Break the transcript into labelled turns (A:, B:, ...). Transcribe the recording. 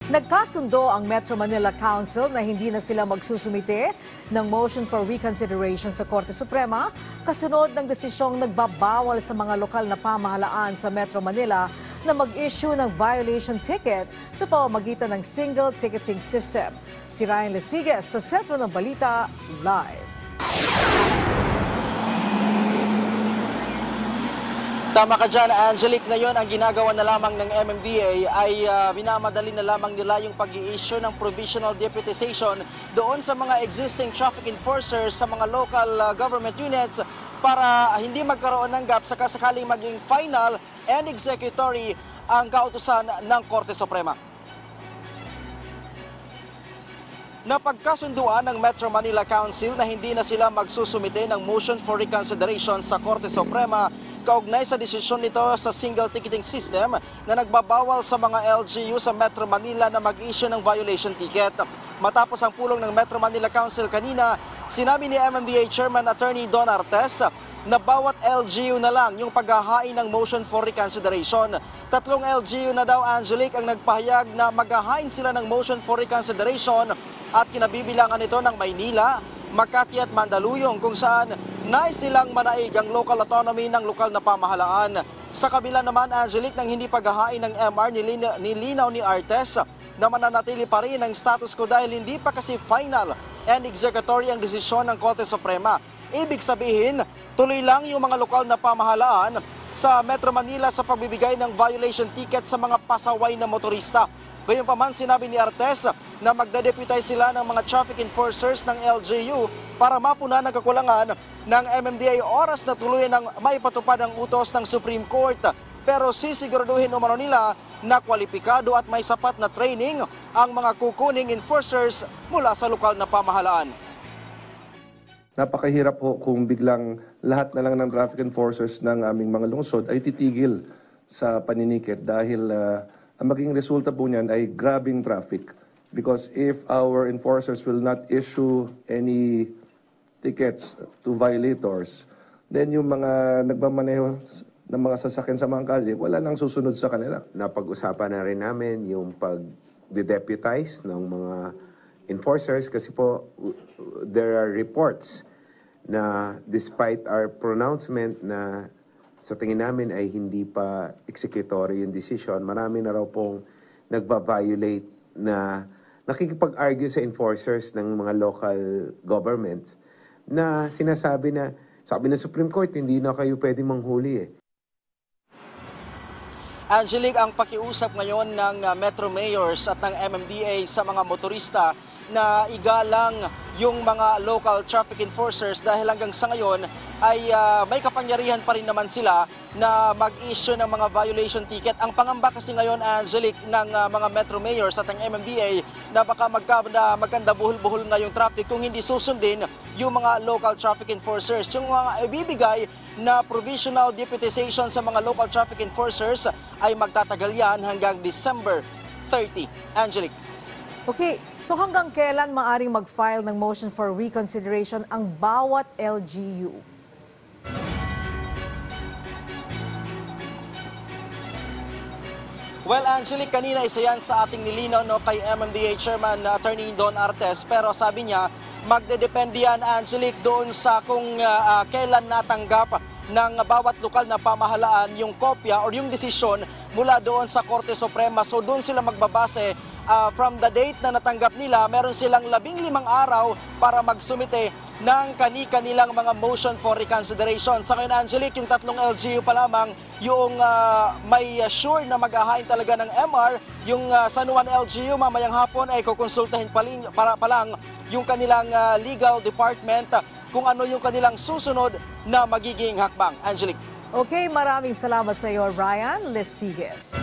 A: Nagkasundo ang Metro Manila Council na hindi na sila magsusumite ng motion for reconsideration sa Korte Suprema kasunod ng desisyong nagbabawal sa mga lokal na pamahalaan sa Metro Manila na mag-issue ng violation ticket sa pamamagitan ng single ticketing system. Si Ryan Lesiges sa Sentro ng Balita, live.
B: Tama ka dyan, Angelique. Ngayon, ang ginagawa na lamang ng MMDA ay minamadali na lamang nila yung pag-i-issue ng provisional deputization doon sa mga existing traffic enforcers sa mga local government units para hindi magkaroon ng gap sakaling maging final and executory ang kautusan ng Korte Suprema. Napagkasunduan ng Metro Manila Council na hindi na sila magsusumite ng motion for reconsideration sa Korte Suprema kaugnay sa desisyon nito sa single ticketing system na nagbabawal sa mga LGU sa Metro Manila na mag-issue ng violation ticket. Matapos ang pulong ng Metro Manila Council kanina, sinabi ni MMDA Chairman Attorney Don Artes na bawat LGU na lang yung paghahain ng motion for reconsideration. 3 LGU na daw, Angelique, ang nagpahayag na maghahain sila ng motion for reconsideration at kinabibilangan ito ng Maynila, Makati at Mandaluyong kung saan nais nilang manaig ang local autonomy ng lokal na pamahalaan. Sa kabila naman, Angelique, ng hindi paghahain ng MR, nilinaw ni Artes na mananatili pa rin ang status quo dahil hindi pa kasi final and executory ang desisyon ng Korte Suprema. Ibig sabihin, tuloy lang yung mga lokal na pamahalaan sa Metro Manila sa pagbibigay ng violation ticket sa mga pasaway na motorista. Gayunpaman, sinabi ni Artes na magdedeputize sila ng mga traffic enforcers ng LGU para mapunan ang kakulangan ng MMDA oras na tuluyan ng maipatupad ang utos ng Supreme Court. Pero sisiguraduhin umano nila na kwalipikado at may sapat na training ang mga kukuning enforcers mula sa lokal na pamahalaan.
C: Napakahirap po kung biglang lahat na lang ng traffic enforcers ng aming mga lungsod ay titigil sa paninikit dahil ang maging resulta po niyan ay grabbing traffic. Because if our enforcers will not issue any tickets to violators, then yung mga nagmamaneho ng mga sasakyan sa mga kalye, wala nang susunod sa kanila.
D: Napag-usapan na rin namin yung pag-deputize ng mga enforcers kasi po there are reports na despite our pronouncement na sa tingin namin ay hindi pa executory yung decision, marami na raw pong nagba-violate na nakikipag-argue sa enforcers ng mga local governments na sinasabi na, sabi ng Supreme Court, hindi na kayo pwede manghuli eh.
B: Angelique, ang pakiusap ngayon ng Metro Mayors at ng MMDA sa mga motorista na igalang yung mga local traffic enforcers dahil hanggang sa ngayon ay may kapangyarihan pa rin naman sila na mag-issue ng mga violation ticket. Ang pangamba kasi ngayon, Angelique, ng mga Metro Mayors at ng MMDA na baka magkanda buhol-buhol na yung traffic kung hindi susundin yung mga local traffic enforcers. Yung mga ibibigay na provisional deputization sa mga local traffic enforcers ay magtatagal yan hanggang December 30. Angelique.
A: Okay, so hanggang kailan maaring mag-file ng motion for reconsideration ang bawat LGU?
B: Well, Angelique, kanina isa yan sa ating nilinaw kay MMDA Chairman Attorney Don Artes, pero sabi niya magdedepende yan, Angelique, doon sa kung kailan natanggap ng bawat lokal na pamahalaan yung kopya o yung desisyon mula doon sa Korte Suprema. So doon sila magbabase from the date na natanggap nila, meron silang 15 araw para magsumite ng kani-kanilang mga motion for reconsideration. Sa ngayon, Angelique, yung 3 LGU pa lamang yung may sure na mag-ahain talaga ng MR. Yung San Juan LGU mamayang hapon ay kukonsultahin pa lang yung kanilang legal department kung ano yung kanilang susunod na magiging hakbang. Angelique.
A: Okay, maraming salamat sa iyo, Ryan Lesiges.